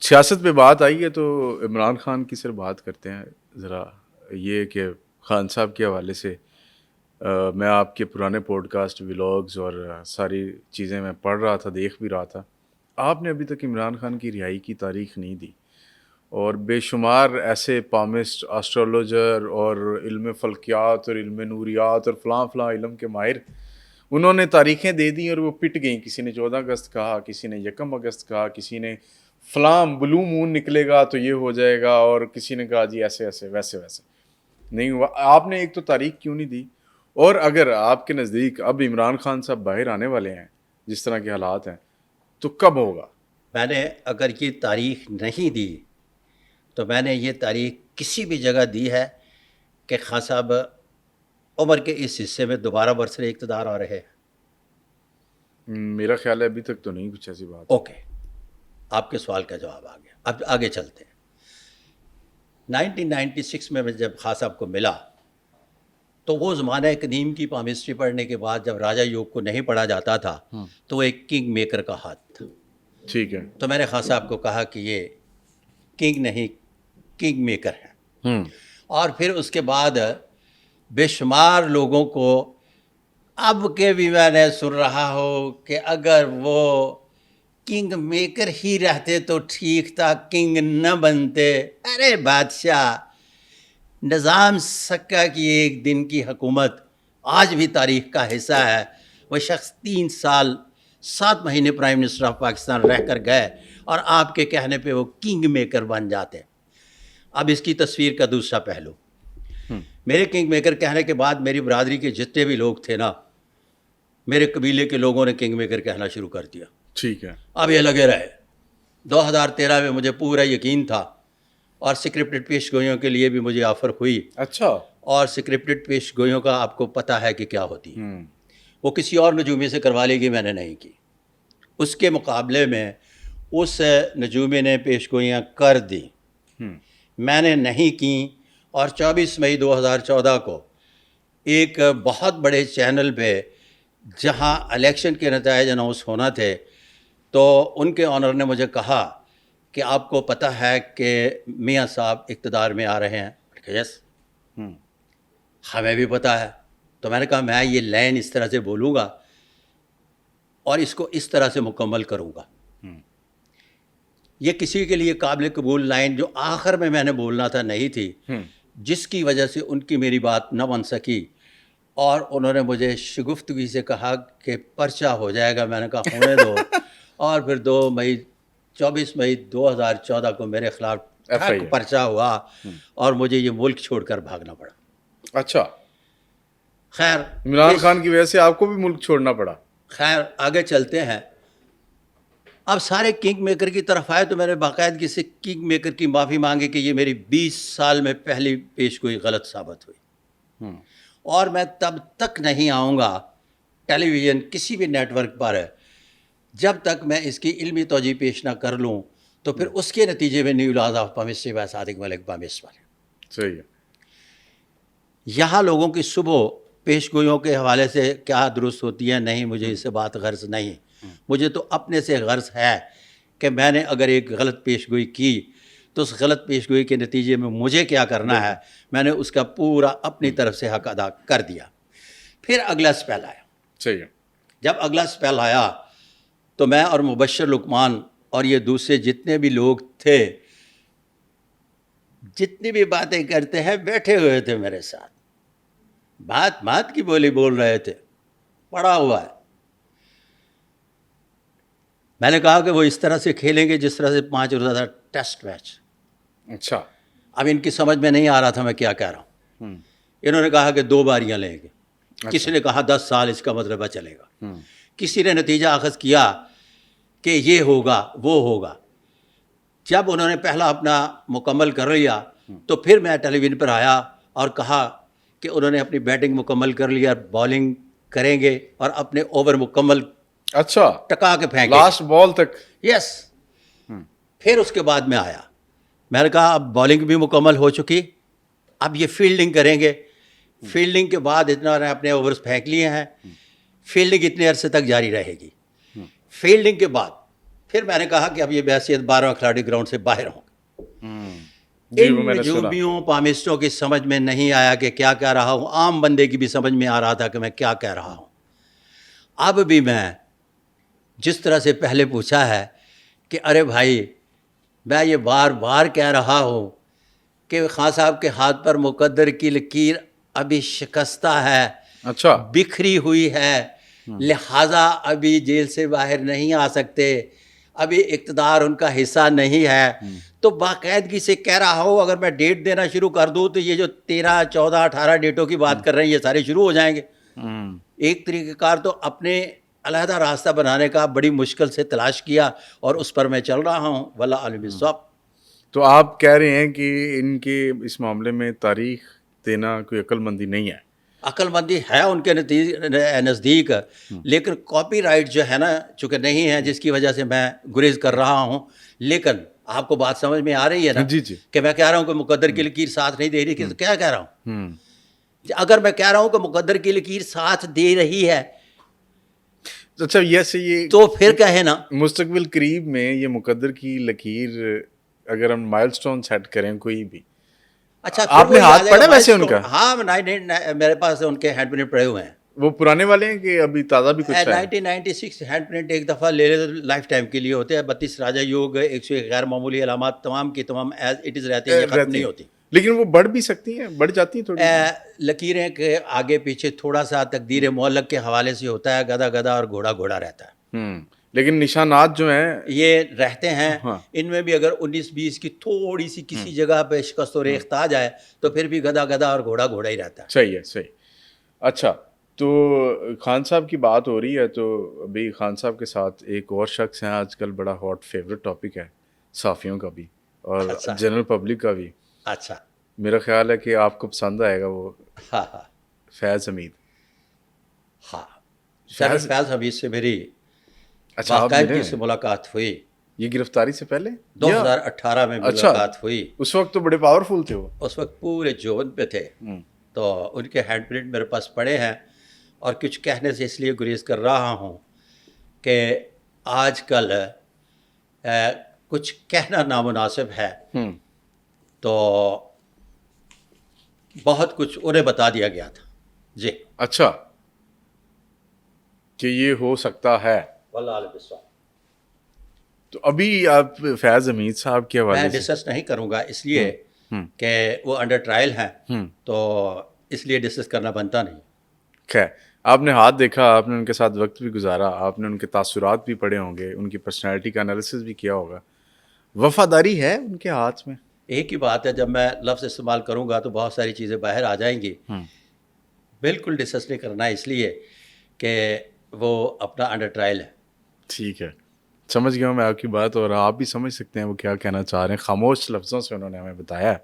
سیاست پہ بات آئی ہے تو عمران خان کی سر بات کرتے ہیں ذرا. یہ کہ خان صاحب کے حوالے سے میں آپ کے پرانے پوڈ کاسٹ ولاگز اور ساری چیزیں میں پڑھ رہا تھا، دیکھ بھی رہا تھا. آپ نے ابھی تک عمران خان کی رہائی کی تاریخ نہیں دی، اور بے شمار ایسے پامسٹ، آسٹرولوجر اور علم فلکیات اور علم نوریات اور فلاں فلاں علم کے ماہر، انہوں نے تاریخیں دے دیں اور وہ پٹ گئیں. کسی نے 14 اگست کہا، کسی نے 1 اگست کہا، کسی نے فلاں بلو مون نکلے گا تو یہ ہو جائے گا، اور کسی نے کہا جی ایسے ایسے ویسے ویسے. نہیں ہوا. آپ نے ایک تو تاریخ کیوں نہیں دی؟ اور اگر آپ کے نزدیک اب عمران خان صاحب باہر آنے والے ہیں جس طرح کے حالات ہیں تو کب ہوگا؟ میں نے اگر یہ تاریخ نہیں دی تو میں نے یہ تاریخ کسی بھی جگہ دی ہے کہ خان صاحب عمر کے اس حصے میں دوبارہ برسر اقتدار آ رہے ہیں. میرا خیال ہے ابھی تک تو نہیں کچھ ایسی بات. اوکے، آپ کے سوال کا جواب آ گیا. اب آگے چلتے ہیں. 1996 میں جب خان صاحب کو ملا تو وہ زمانہ قدیم کی پامسٹری پڑھنے کے بعد جب راجا یوگ کو نہیں پڑھا جاتا تھا تو وہ ایک کنگ میکر کا ہاتھ تھا. ٹھیک ہے. تو میں نے خان صاحب کو کہا کہ یہ کنگ نہیں کنگ میکر ہے. اور پھر اس کے بعد بے شمار لوگوں کو اب کے بھی میں نے سن رہا ہو کہ اگر وہ کنگ میکر ہی رہتے تو ٹھیک تھا، کنگ نہ بنتے. ارے بادشاہ، نظام سکہ کی ایک دن کی حکومت آج بھی تاریخ کا حصہ ہے. وہ شخص 3 سال 7 مہینے پرائم منسٹر آف پاکستان رہ کر گئے اور آپ کے کہنے پہ وہ کنگ میکر بن جاتے. اب اس کی تصویر کا دوسرا پہلو، میرے کنگ میکر کہنے کے بعد میری برادری کے جتنے بھی لوگ تھے نا، میرے قبیلے کے لوگوں نے کنگ میکر کہنا شروع کر دیا. ٹھیک ہے. اب یہ لگے رہے. 2013 میں مجھے پورا یقین تھا اور سکرپٹڈ پیش گوئیوں کے لیے بھی مجھے آفر ہوئی. اچھا. اور سکرپٹڈ پیش گوئیوں کا آپ کو پتہ ہے کہ کیا ہوتی ہے. وہ کسی اور نجومی سے کروا لے گی، میں نے نہیں کی. اس کے مقابلے میں اس نجومی نے پیش گوئیاں کر دی، میں نے نہیں کی. اور 24 مئی 2014 کو ایک بہت بڑے چینل پہ جہاں الیکشن کے نتائج اناؤنس ہونا تھے تو ان کے آنر نے مجھے کہا کہ آپ کو پتہ ہے کہ میاں صاحب اقتدار میں آ رہے ہیں. یس، ہمیں بھی پتہ ہے. تو میں نے کہا میں یہ لائن اس طرح سے بولوں گا اور اس کو اس طرح سے مکمل کروں گا. یہ کسی کے لیے قابل قبول لائن جو آخر میں نے بولنا تھا نہیں تھی، جس کی وجہ سے ان کی میری بات نہ بن سکی اور انہوں نے مجھے شگفتگی سے کہا کہ پرچہ ہو جائے گا. میں نے کہا ہونے دو. اور پھر 24 مئی 2014 کو میرے خلاف پرچہ ہوا اور مجھے یہ ملک چھوڑ کر بھاگنا پڑا. اچھا. خیر، عمران خان کی وجہ سے آپ کو بھی ملک چھوڑنا پڑا. خیر آگے چلتے ہیں. اب سارے کنگ میکر کی طرف آئے تو میں نے باقاعدگی سے کنگ میکر کی معافی مانگی کہ یہ میری 20 سال میں پہلی پیش گوئی غلط ثابت ہوئی اور میں تب تک نہیں آؤں گا ٹیلی ویژن کسی بھی نیٹ ورک پر جب تک میں اس کی علمی توجہ پیش نہ کر لوں. تو پھر اس کے نتیجے میں new laws of palmistry by Sadiq Malik palmist. صحیح ہے. یہاں لوگوں کی صبح پیش گوئیوں کے حوالے سے کیا درست ہوتی ہے نہیں، مجھے اس سے بات غرض نہیں. مجھے تو اپنے سے غرض ہے کہ میں نے اگر ایک غلط پیش گوئی کی تو اس غلط پیش گوئی کے نتیجے میں مجھے کیا کرنا ہے، میں نے اس کا پورا اپنی طرف سے حق ادا کر دیا. پھر اگلا سپیل آیا. صحیح ہے. جب اگلا سپیل آیا تو میں اور مبشر لقمان اور یہ دوسرے جتنے بھی لوگ تھے، جتنی بھی باتیں کرتے ہیں، بیٹھے ہوئے تھے میرے ساتھ، بات کی بولی بول رہے تھے، پڑا ہوا ہے. میں نے کہا کہ وہ اس طرح سے کھیلیں گے جس طرح سے 5 روزہ ٹیسٹ میچ. اچھا. اب ان کی سمجھ میں نہیں آ رہا تھا میں کیا کہہ رہا ہوں. انہوں نے کہا کہ 2 باریاں لیں گے. کسی نے کہا 10 سال اس کا مطلب چلے گا. کسی نے نتیجہ اخذ کیا کہ یہ ہوگا وہ ہوگا. جب انہوں نے پہلا اپنا مکمل کر لیا تو پھر میں ٹیلی ویژن پر آیا اور کہا کہ انہوں نے اپنی بیٹنگ مکمل کر لیا، بالنگ کریں گے اور اپنے اوور مکمل اچھا ٹکا کے پھینکے لاسٹ بال تک. یس. پھر اس کے بعد میں آیا، میں نے کہا اب بالنگ بھی مکمل ہو چکی، اب یہ فیلڈنگ کریں گے. فیلڈنگ کے بعد اتنا نے اپنے اوورز پھینک لیے ہیں، فیلڈنگ اتنے عرصے تک جاری رہے گی. فیلڈنگ کے بعد پھر میں نے کہا کہ اب یہ بحیثیت 12 کھلاڑی گراؤنڈ سے باہر ہوں. جی وہ ان میں نے سنا. نجومیوں پامسٹوں کی سمجھ میں نہیں آیا کہ کیا کہہ رہا ہوں. عام بندے کی بھی سمجھ میں آ رہا تھا کہ میں کیا کہہ رہا ہوں. اب بھی میں جس طرح سے پہلے پوچھا ہے کہ ارے بھائی میں یہ بار بار کہہ رہا ہوں کہ خان صاحب کے ہاتھ پر مقدر کی لکیر ابھی شکستہ ہے, اچھا بکھری ہوئی ہے, لہٰذا ابھی جیل سے باہر نہیں آ سکتے, ابھی اقتدار ان کا حصہ نہیں ہے. تو باقاعدگی سے کہہ رہا ہوں اگر میں ڈیٹ دینا شروع کر دوں تو یہ جو 13, 14, 18 ڈیٹوں کی بات کر رہے ہیں یہ سارے شروع ہو جائیں گے. ایک طریقہ کار تو اپنے علیحدہ راستہ بنانے کا بڑی مشکل سے تلاش کیا اور اس پر میں چل رہا ہوں. واللہ عالم بالصواب. تو آپ کہہ رہے ہیں کہ ان کے اس معاملے میں تاریخ دینا کوئی عقل مندی نہیں ہے. عقل مندی ہے ان کے نزدیک, لیکن کاپی رائٹ جو ہے نا چونکہ نہیں ہے, جس کی وجہ سے میں گریز کر رہا ہوں. لیکن آپ کو بات سمجھ میں آ رہی ہے نا جی جی کہ میں کہہ رہا ہوں کہ مقدر کی لکیر ساتھ نہیں دے رہی, کہ کیا کہہ رہا ہوں. ہوں اگر میں کہہ رہا ہوں کہ مقدر کی لکیر ساتھ دے رہی ہے اچھا یہ تو پھر کہے نا مستقبل قریب میں یہ مقدر کی لکیر اگر ہم مائل سٹون سیٹ کریں کوئی بھی. اچھا آپ نے ہاتھ پڑھا ویسے ان کا؟ ہاں میرے پاس ان کے ہینڈ پرنٹ پڑے ہوئے ہیں. وہ پرانے والے ہیں کہ ابھی تازہ بھی کچھ ہے؟ 1996 ہینڈ پرنٹ ایک دفعہ لے لے تو لائف ٹائم کے لیے ہوتے ہیں. 32 راجا یوگ, 101 غیر معمولی علامات تمام کی تمام ایز اٹ از رہتی ہیں, یہ ختم نہیں ہوتی. لیکن وہ بڑھ بھی سکتی ہیں, بڑھ جاتی ہیں تھوڑی. لکیریں کے آگے پیچھے تھوڑا سا تقدیر معلق کے حوالے سے ہوتا ہے, گدا گدا اور گھوڑا گھوڑا رہتا ہے. لیکن نشانات جو ہیں یہ رہتے ہیں. ان میں بھی اگر 19-20 کی تھوڑی سی کسی جگہ پہ شکست و ریخت آ جائے تو پھر بھی گدا گدا اور گھوڑا گھوڑا ہی رہتا ہے. صحیح ہے, صحیح. اچھا تو خان صاحب کی بات ہو رہی ہے تو ابھی خان صاحب کے ساتھ ایک اور شخص ہیں آج کل, بڑا ہاٹ فیوریٹ ٹاپک ہے صحافیوں کا بھی اور جنرل پبلک کا بھی. اچھا میرا خیال ہے کہ آپ کو پسند آئے گا وہ. ہاں ہاں فیض حمید. ہاں فیض حمید سے میری اچھا آپ باقاعدگی سے ملاقات ہوئی. یہ گرفتاری سے پہلے 2018 میں ملاقات ہوئی. اس وقت تو بڑے پاورفل تھے وہ, اس وقت پورے جوبن پہ تھے. تو ان کے ہینڈ پرنٹ میرے پاس پڑے ہیں اور کچھ کہنے سے اس لیے گریز کر رہا ہوں کہ آج کل کچھ کہنا نامناسب ہے تو بہت کچھ انہیں بتا دیا گیا تھا. جی اچھا کہ یہ ہو سکتا ہے. واللہ علیہ بالصواب. تو ابھی آپ فیض حمید صاحب کے حوالے میں سے ڈسکس نہیں کروں گا اس لیے کہ وہ انڈر ٹرائل ہیں, تو اس لیے ڈسکس کرنا بنتا نہیں. خیر, آپ نے ہاتھ دیکھا, آپ نے ان کے ساتھ وقت بھی گزارا, آپ نے ان کے تاثرات بھی پڑھے ہوں گے, ان کی پرسنالٹی کا انالیسس بھی کیا ہوگا. وفاداری ہے ان کے ہاتھ میں. ایک ہی بات ہے, جب میں لفظ استعمال کروں گا تو بہت ساری چیزیں باہر آ جائیں گی. بالکل ڈسکس نہیں کرنا اس لیے کہ وہ اپنا انڈر ٹرائل ہے. ٹھیک ہے, سمجھ گیا ہوں میں آپ کی بات, اور آپ بھی سمجھ سکتے ہیں وہ کیا کہنا چاہ رہے ہیں. خاموش لفظوں سے انہوں نے ہمیں بتایا ہے.